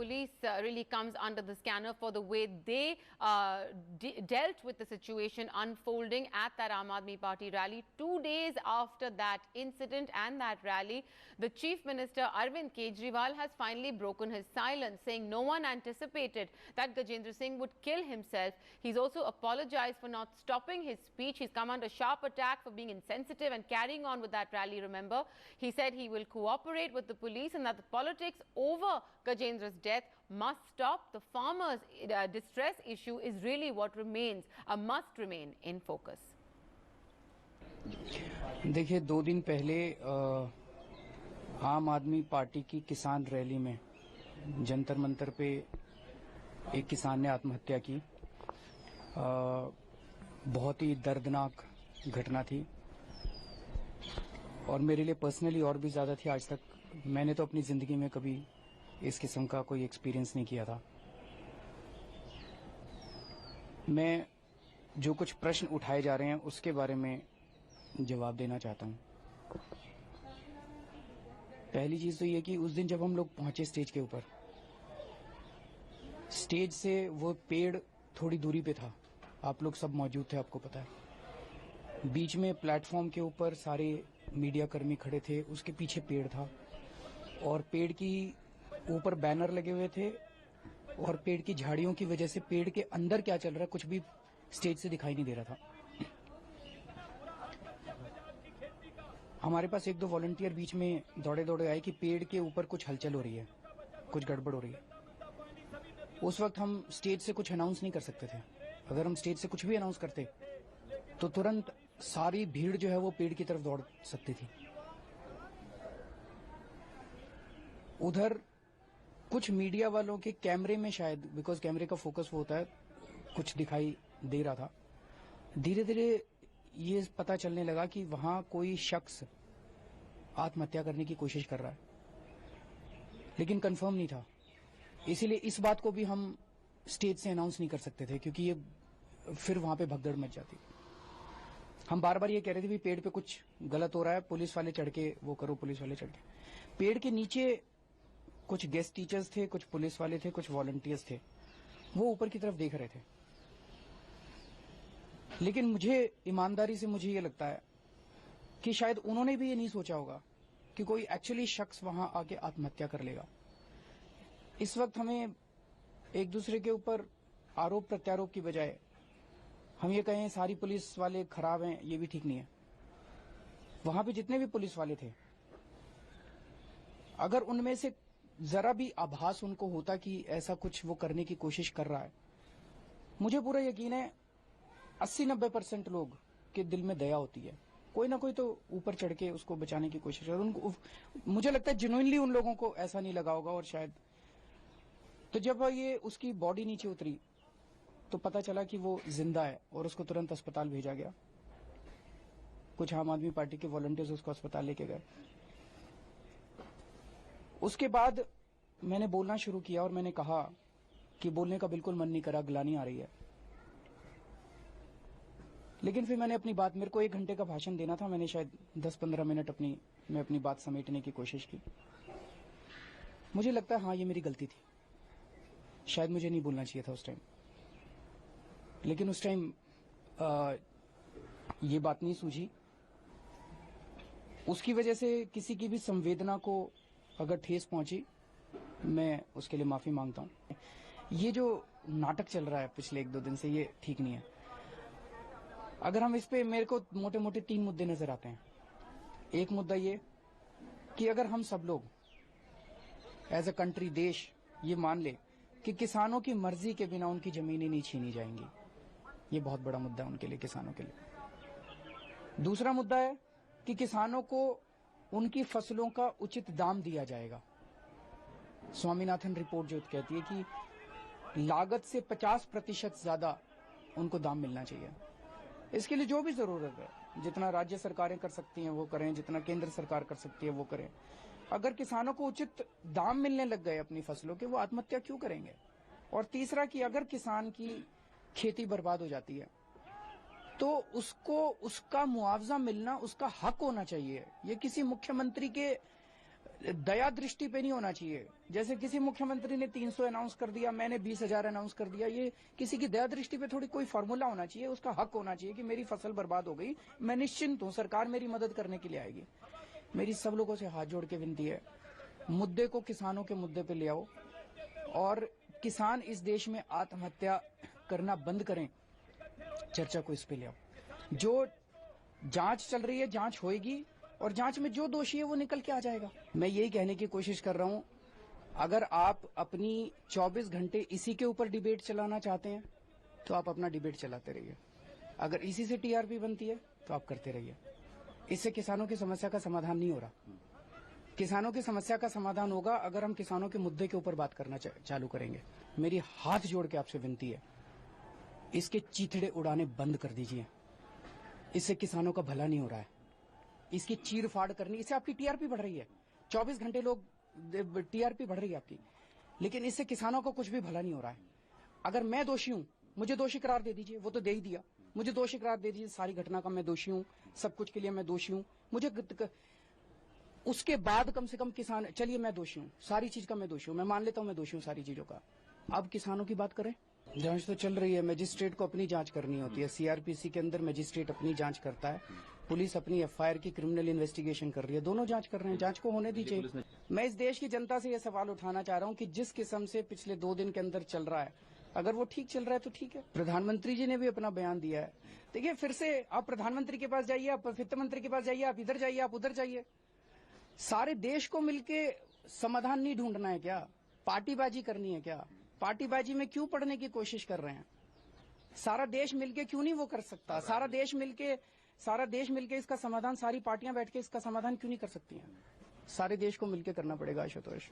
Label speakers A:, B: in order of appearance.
A: police really comes under the scanner for the way they dealt with the situation unfolding at that Aam Aadmi Party rally. 2 days after that incident and that rally, the Chief Minister Arvind Kejriwal has finally broken his silence, saying no one anticipated that Gajendra Singh would kill himself. He's also apologized for not stopping his speech. He's come under sharp attack for being insensitive and carrying on with that rally, remember. He said he will cooperate with the police and that the politics over Gajendra's death must stop. The farmers' distress issue is really what remains, must remain in focus.
B: देखिए 2 दिन पहले आम आदमी party की किसान rally में जंतर मंतर पे एक किसान ने आत्महत्या की। बहुत ही दर्दनाक घटना थी और मेरे लिए पर्सनली और भी ज्यादा थी। आज तक मैंने तो अपनी जिंदगी में कभी इस किस्म का कोई एक्सपीरियंस नहीं किया था। मैं जो कुछ प्रश्न उठाए जा रहे हैं उसके बारे में जवाब देना चाहता हूं। पहली चीज तो ये कि उस दिन जब हम लोग पहुंचे स्टेज के ऊपर, स्टेज से वो पेड़ थोड़ी दूरी पे था। आप लोग सब मौजूद थे, आपको पता है। बीच में प्लेटफॉर्म के ऊपर सारे मीडिया कर्मी खड़े थे, उसके पीछे पेड़ था और पेड़ की ऊपर बैनर लगे हुए थे और पेड़ की झाड़ियों की वजह से पेड़ के अंदर क्या चल रहा है कुछ भी स्टेज से दिखाई नहीं दे रहा था। हमारे पास 1-2 वॉलंटियर बीच में दौड़े दौड़े आए कि पेड़ के ऊपर कुछ हलचल हो रही है, कुछ गड़बड़ हो रही है। उस वक्त हम स्टेज से कुछ अनाउंस नहीं कर सकते थे। अगर हम स्टेज से कुछ भी अनाउंस करते तो तुरंत सारी भीड़ जो है वो पेड़ की तरफ दौड़ सकती थी। उधर कुछ मीडिया वालों के कैमरे में शायद, बिकॉज कैमरे का फोकस वो होता है, कुछ दिखाई दे रहा था। धीरे धीरे ये पता चलने लगा कि वहां कोई शख्स आत्महत्या करने की कोशिश कर रहा है, लेकिन कंफर्म नहीं था। इसीलिए इस बात को भी हम स्टेज से अनाउंस नहीं कर सकते थे क्योंकि ये फिर वहां पे भगदड़ मच जाती। हम बार बार ये कह रहे थे कि पेड़ पे कुछ गलत हो रहा है, पुलिस वाले चढ़ के वो करो, पुलिस वाले चढ़ के। पेड़ के नीचे कुछ गेस्ट टीचर्स थे, कुछ पुलिस वाले थे, कुछ वॉलंटियर्स थे, वो ऊपर की तरफ देख रहे थे। लेकिन मुझे ईमानदारी से मुझे ये लगता है कि शायद उन्होंने भी ये नहीं सोचा होगा कि कोई एक्चुअली शख्स वहां आके आत्महत्या कर लेगा। इस वक्त हमें एक दूसरे के ऊपर आरोप प्रत्यारोप की बजाय हम ये कहें सारी पुलिस वाले खराब हैं, ये भी ठीक नहीं है। वहां पे जितने भी पुलिस वाले थे, अगर उनमें से जरा भी आभास उनको होता कि ऐसा कुछ वो करने की कोशिश कर रहा है, मुझे पूरा यकीन है 80-90% लोग के दिल में दया होती है। कोई ना कोई तो ऊपर चढ़ के उसको बचाने की कोशिश कर। उनको मुझे लगता है जेन्युइनली उन लोगों को ऐसा नहीं लगा होगा। और शायद तो जब ये उसकी बॉडी नीचे उतरी तो पता चला कि वो जिंदा है और उसको तुरंत अस्पताल भेजा गया। कुछ आम आदमी पार्टी के वॉलंटियर्स उसको अस्पताल लेके गए। उसके बाद मैंने बोलना शुरू किया और मैंने कहा कि बोलने का बिल्कुल मन नहीं करा, ग्लानि आ रही है। लेकिन फिर मैंने अपनी बात, मेरे को 1 घंटे का भाषण देना था, मैंने शायद 10-15 मिनट मैं अपनी बात समेटने की कोशिश की। मुझे लगता है हाँ ये मेरी गलती थी, शायद मुझे नहीं बोलना चाहिए था उस टाइम। लेकिन उस टाइम ये बात नहीं सूझी। उसकी वजह से किसी की भी संवेदना को अगर ठेस पहुंची, मैं उसके लिए माफी मांगता हूं। ये जो नाटक चल रहा है पिछले 1-2 दिन से, ये ठीक नहीं है। अगर हम इस पे, मेरे को मोटे मोटे 3 मुद्दे नजर आते हैं। एक मुद्दा ये कि अगर हम सब लोग एज अ कंट्री, देश, ये मान ले कि किसानों की मर्जी के बिना उनकी जमीनें नहीं छीनी जाएंगी, ये बहुत बड़ा मुद्दा है उनके लिए, किसानों के लिए। दूसरा मुद्दा है कि किसानों को उनकी फसलों का उचित दाम दिया जाएगा। स्वामीनाथन रिपोर्ट जो कहती है कि लागत से 50% ज्यादा उनको दाम मिलना चाहिए। इसके लिए जो भी जरूरत है, जितना राज्य सरकारें कर सकती हैं वो करें, जितना केंद्र सरकार कर सकती है वो करें। अगर किसानों को उचित दाम मिलने लग गए अपनी फसलों के, वो आत्महत्या क्यों करेंगे? और तीसरा कि अगर किसान की खेती बर्बाद हो जाती है तो उसको उसका मुआवजा मिलना उसका हक होना चाहिए। ये किसी मुख्यमंत्री के दया दृष्टि पे नहीं होना चाहिए। जैसे किसी मुख्यमंत्री ने 300 अनाउंस कर दिया, मैंने 20,000 अनाउंस कर दिया, ये किसी की दया दृष्टि पे थोड़ी कोई फार्मूला होना चाहिए। उसका हक होना चाहिए कि मेरी फसल बर्बाद हो गई, मैं निश्चिंत हूं, सरकार मेरी मदद करने के लिए आएगी। मेरी सब लोगों से हाथ जोड़ के विनती है, मुद्दे को किसानों के मुद्दे पे ले आओ और किसान इस देश में आत्महत्या करना बंद करें, चर्चा को इस पे ले आओ। जो जांच चल रही है, जांच होएगी और जांच में जो दोषी है वो निकल के आ जाएगा। मैं यही कहने की कोशिश कर रहा हूं, अगर आप अपनी 24 घंटे इसी के ऊपर डिबेट चलाना चाहते हैं तो आप अपना डिबेट चलाते रहिए। अगर इसी से टीआरपी बनती है तो आप करते रहिए। इससे किसानों की समस्या का समाधान नहीं हो रहा। किसानों की समस्या का समाधान होगा अगर हम किसानों के मुद्दे के ऊपर बात करना चालू करेंगे। मेरी हाथ जोड़ के आपसे विनती है, इसके चीथड़े उड़ाने बंद कर दीजिए। इससे किसानों का भला नहीं हो रहा है। इसकी चीर फाड़ करनी, इससे आपकी टीआरपी बढ़ रही है। 24 घंटे लोग टीआरपी बढ़ रही है आपकी, लेकिन इससे किसानों को कुछ भी भला नहीं हो रहा है। अगर मैं दोषी हूं, मुझे दोषी करार दे दीजिए, वो तो दे ही दिया। मुझे दोषी करार दे दीजिए, सारी घटना का मैं दोषी हूं, सब कुछ के लिए मैं दोषी हूं। मुझे उसके बाद कम से कम किसान, चलिए मैं दोषी हूं, सारी चीज का मैं दोषी हूं, मैं मान लेता हूं मैं दोषी हूं सारी चीजों का। अब किसानों की बात करें। जांच तो चल रही है, मजिस्ट्रेट को अपनी जांच करनी होती है। सीआरपीसी के अंदर मजिस्ट्रेट अपनी जांच करता है, पुलिस अपनी एफआईआर की क्रिमिनल इन्वेस्टिगेशन कर रही है। दोनों जांच कर रहे हैं, जांच को होने दीजिए। मैं इस देश की जनता से यह सवाल उठाना चाह रहा हूं कि जिस किस्म से पिछले 2 दिन के अंदर चल रहा है, अगर वो ठीक चल रहा है तो ठीक है। प्रधानमंत्री जी ने भी अपना बयान दिया है। देखिए, फिर से आप प्रधानमंत्री के पास जाइए, आप वित्त मंत्री के पास जाइए, आप इधर जाइए, आप उधर जाइए। सारे देश को मिलके समाधान नहीं ढूंढना है क्या? पार्टीबाजी करनी है क्या? पार्टीबाजी में क्यों पड़ने की कोशिश कर रहे हैं? सारा देश मिलके क्यों नहीं वो कर सकता? सारा देश मिलके इसका समाधान, सारी पार्टियां बैठ के इसका समाधान क्यों नहीं कर सकती हैं? सारे देश को मिलके करना पड़ेगा आशुतोष।